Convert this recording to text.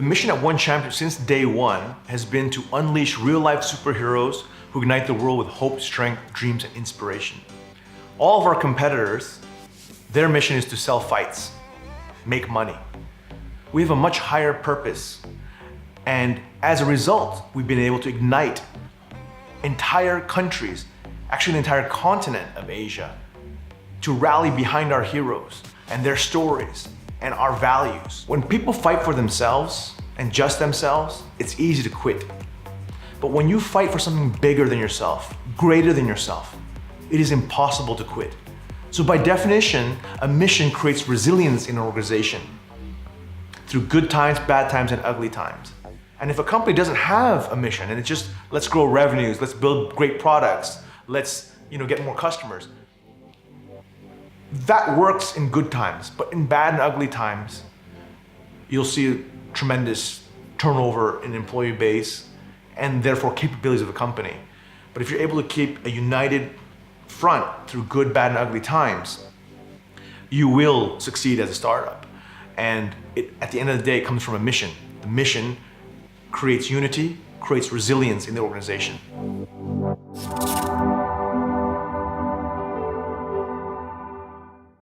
The mission at One Champion since day one has been to unleash real-life superheroes who ignite the world with hope, strength, dreams, and inspiration. All of our competitors, their mission is to sell fights, make money. We have a much higher purpose, and as a result, we've been able to ignite entire countries, actually the entire continent of Asia, to rally behind our heroes and their stories and our values. When people fight for themselves and just themselves, it's easy to quit. But when you fight for something bigger than yourself, greater than yourself, it is impossible to quit. So by definition, a mission creates resilience in an organization through good times, bad times, and ugly times. And if a company doesn't have a mission and it's just, let's grow revenues, let's build great products, let's get more customers, that works in good times. But in bad and ugly times, you'll see tremendous turnover in employee base and therefore capabilities of a company. But if you're able to keep a united front through good, bad, and ugly times, you will succeed as a startup. And at the end of the day, it comes from a mission. The mission creates unity, creates resilience in the organization.